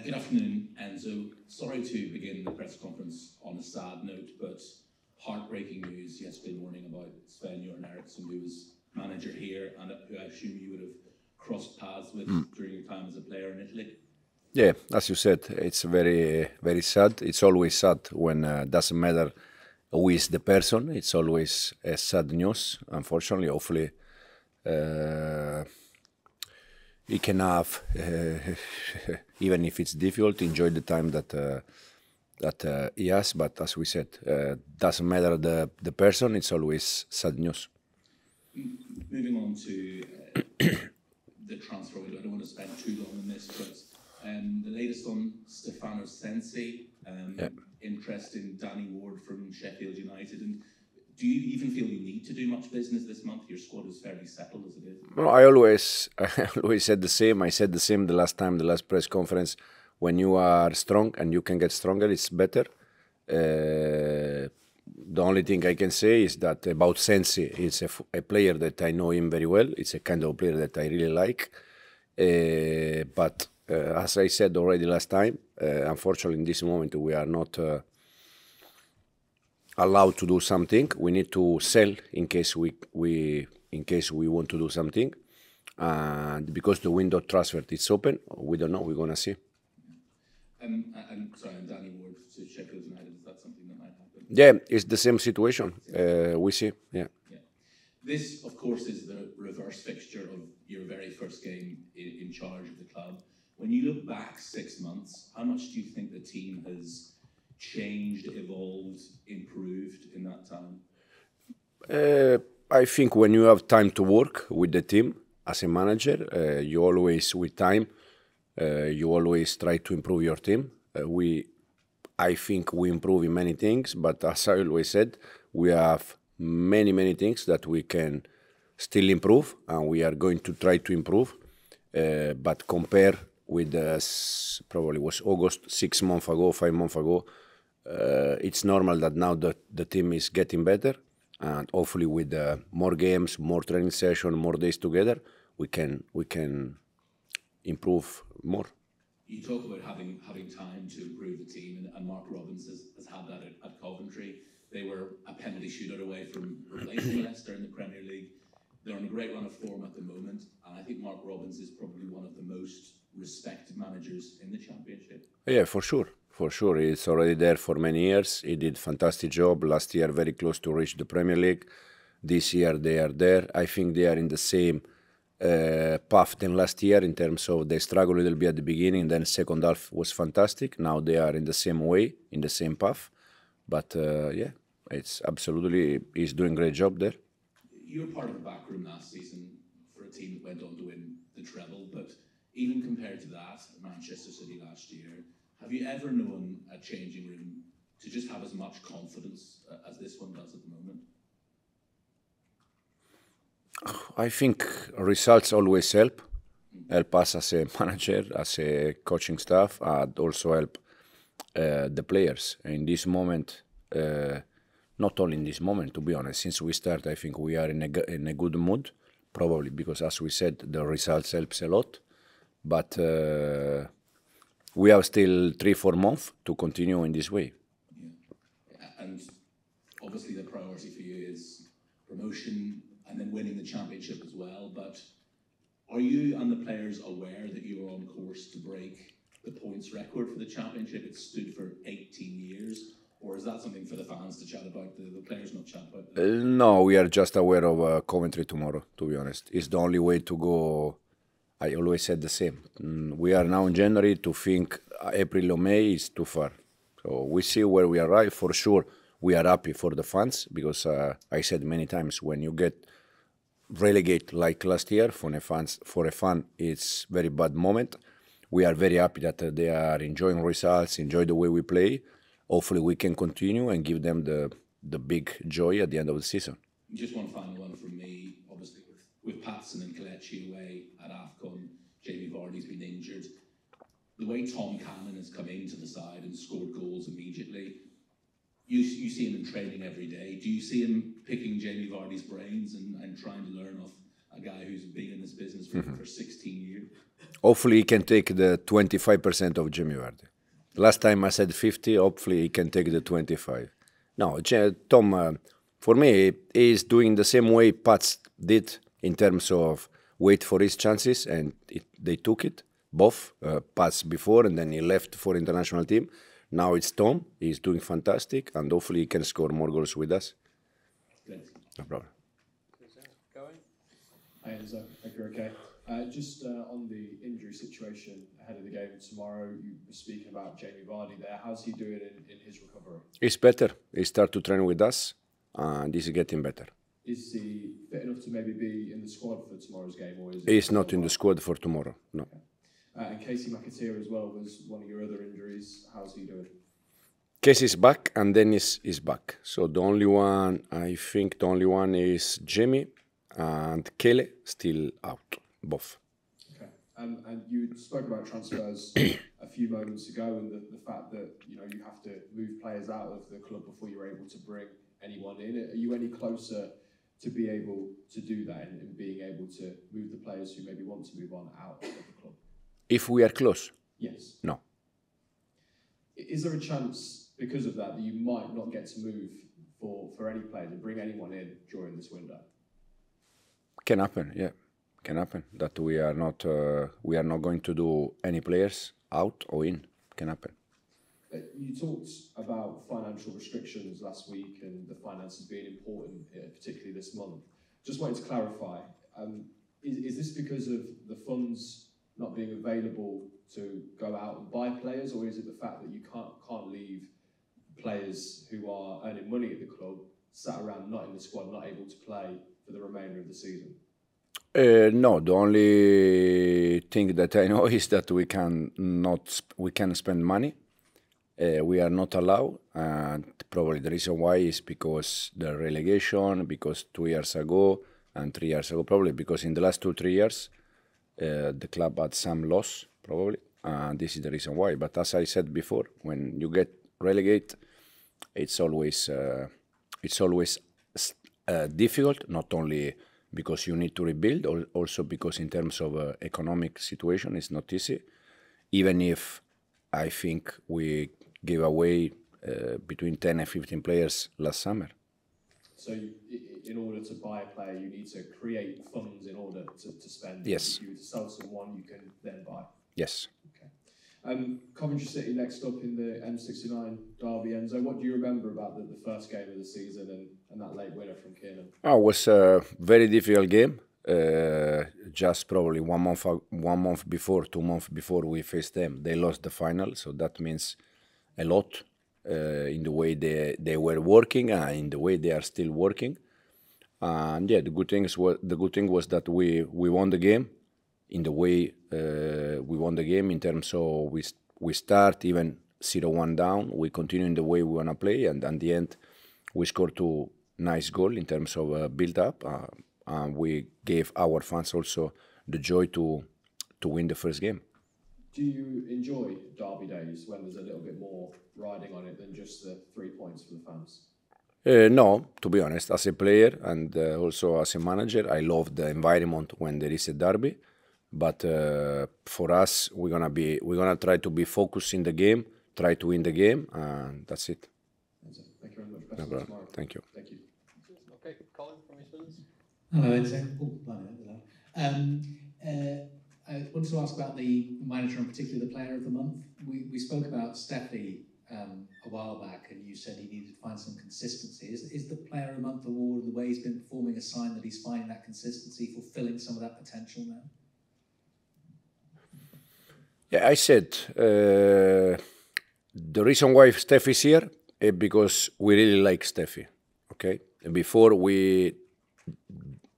Good afternoon, Enzo. Sorry to begin the press conference on a sad note, but heartbreaking news yesterday morning about Sven-Göran Eriksson, who was manager here and who I assume you would have crossed paths with during your time as a player in Italy. Yeah, as you said, it's very, very sad. It's always sad when doesn't matter who is the person. It's always sad news. Unfortunately, hopefully, he can have, even if it's difficult, enjoy the time that he has. But as we said, doesn't matter the person. It's always sad news. Moving on to the transfer window, I don't want to spend too long on this, but the latest on Stefano Sensi, interest in Danny Ward from Sheffield United, and do you even feel you need to do much business this month? Your squad is fairly settled as it is. No, I always said the same. I said the same the last press conference. When you are strong and you can get stronger, it's better. The only thing I can say is that about Sensi, it's a player that I know him very well. It's a kind of player that I really like. But as I said already last time, unfortunately in this moment we are not allowed to do something. We need to sell in case we want to do something. And because the window transfer is open, we don't know. We're gonna see. And Danny Ward to Sheffield United, is that something that might happen? Yeah, it's the same situation. We see. Yeah. This, of course, is the reverse fixture of your very first game in charge of the club. When you look back 6 months, how much do you think the team has changed, evolved, improved in that time? I think when you have time to work with the team as a manager, you always, with time, you always try to improve your team. I think we improve in many things, but as I always said, we have many things that we can still improve, and we are going to try to improve. But compare with probably was August 6 months ago, 5 months ago, it's normal that now the team is getting better, and hopefully with more games, more training session, more days together, we can improve more. You talk about having time to improve the team, and Mark Robbins has had that at Coventry. They were a penalty shootout away from replacing Leicester in the Premier League. They're on a great run of form at the moment, and I think Mark Robbins is probably one of the most respected managers in the Championship. Yeah, for sure. For sure. He's already there for many years. He did a fantastic job. Last year, very close to reach the Premier League. This year, they are there. I think they are in the same path than last year in terms of they struggled a little bit at the beginning, then second half was fantastic. Now they are in the same way, in the same path. But yeah, it's absolutely, he's doing a great job there. You were part of the back room last season for a team that went on to win the treble, but even compared to that, Manchester City last year, have you ever known a changing room to just have as much confidence as this one does at the moment? I think results always help us as a manager, as a coaching staff, and also help the players. In this moment, not only in this moment, to be honest, since we start, I think we are in a good mood, probably because, as we said, the results helps a lot. But we have still 3-4 months to continue in this way. Yeah. And obviously the priority for you is promotion and then winning the Championship as well. But are you and the players aware that you are on course to break the points record for the Championship? It stood for 18 years. Or is that something for the fans to chat about, the players not chat about? No, we are just aware of Coventry tomorrow, to be honest. It's the only way to go. I always said the same. We are now in January. To think April or May is too far. So we see where we arrive. For sure, we are happy for the fans because I said many times when you get relegated like last year for a fan, it's very bad moment. We are very happy that they are enjoying results, enjoy the way we play. Hopefully we can continue and give them the big joy at the end of the season. Just one final one from me. Obviously, with Patson and Kelechi away at AFCON, Jamie Vardy's been injured. The way Tom Cannon has come into the side and scored goals immediately, you see him in training every day. Do you see him picking Jamie Vardy's brains and trying to learn off a guy who's been in this business for 16 years. Hopefully he can take the 25% of Jamie Vardy. Last time I said 50, hopefully he can take the 25. No, Tom, for me, he is doing the same way Pats did in terms of wait for his chances, and they took it, both Pats before, and then he left for international team. Now it's Tom. He's doing fantastic, and hopefully he can score more goals with us. Thanks. No problem. Hi Enzo, hope you're okay. Just on the injury situation ahead of the game tomorrow, you were speaking about Jamie Vardy there. How's he doing in his recovery? He's better. He started to train with us, and he's getting better. Is he fit enough to maybe be in the squad for tomorrow's game, or is He's not in the squad for tomorrow, no. Okay. And Casey McAteer as well was one of your other injuries. How's he doing? Casey's back, and Dennis is back. So the only one, I think the only one is Jamie, and Kele still out, both. Okay. And you spoke about transfers a few moments ago, and the fact that you have to move players out of the club before you're able to bring anyone in. Are you any closer to be able to do that and being able to move the players who maybe want to move on out of the club? If we are close? Yes. No. Is there a chance, because of that you might not get to move for any player to bring anyone in during this window? Can happen, yeah. Can happen. That we are not going to do any players out or in. Can happen. You talked about financial restrictions last week and the finances being important, particularly this month. Just wanted to clarify, is this because of the funds not being available to go out and buy players, or is it the fact that you can't leave players who are earning money at the club sat around not in the squad, not able to play for the remainder of the season? No, the only thing that I know is that we can spend money. We are not allowed, and probably the reason why is because the relegation, because 2 years ago and 3 years ago, probably because in the last 2-3 years, the club had some loss, probably, and this is the reason why. But as I said before, when you get relegated, it's always difficult, not only because you need to rebuild, also because in terms of economic situation, it's not easy, even if I think we gave away between 10 and 15 players last summer. So in order to buy a player, you need to create funds in order to spend. Yes. If you were to sell someone, you can then buy. Yes. Okay. Coventry City next up in the M69 derby, Enzo. What do you remember about the first game of the season and that late winner from Kiernan? Oh, it was a very difficult game. Just probably 1 month before, 2 months before we faced them, they lost the final. So that means a lot in the way they were working and in the way they are still working. And yeah, the good thing was that we won the game in the way we won the game in terms of we start even 0-1 down, we continue in the way we want to play, and at the end we scored 2 nice goals in terms of build up. And we gave our fans also the joy to win the first game. Do you enjoy derby days when there's a little bit more riding on it than just the 3 points for the fans? No, to be honest, as a player and also as a manager, I love the environment when there is a derby. But for us, we're gonna try to be focused in the game, try to win the game, and that's it. Thank you very much. Best No of luck problem. tomorrow. Thank you. Thank you. Okay, Colin from East Midlands. Hello, Enzo. Oh, blimey, hello. I wanted to ask about the manager and particularly the player of the month. We spoke about Stephy a while back, and you said he needed to find some consistency. Is the player of the month award and the way he's been performing a sign that he's finding that consistency, fulfilling some of that potential now? Yeah, I said the reason why Stephy is here is because we really like Stephy. Okay, and before we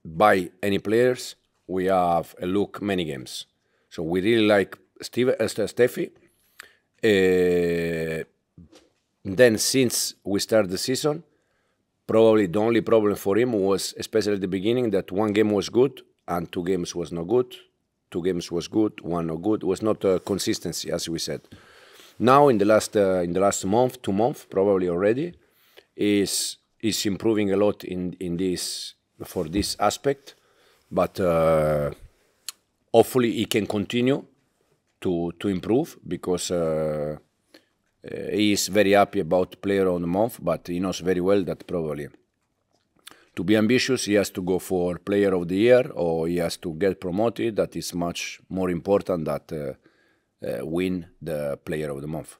buy any players, we have a look many games. So we really like Stephy. Then since we started the season, probably the only problem for him was, especially at the beginning, that 1 game was good and 2 games was not good. 2 games was good, 1 not good. It was not consistency, as we said. Now in the last month, 2 months, probably already, is improving a lot in this for this aspect. but hopefully he can continue to improve, because he is very happy about player of the month, but he knows very well that probably to be ambitious he has to go for player of the year, or he has to get promoted. That is much more important than win the player of the month.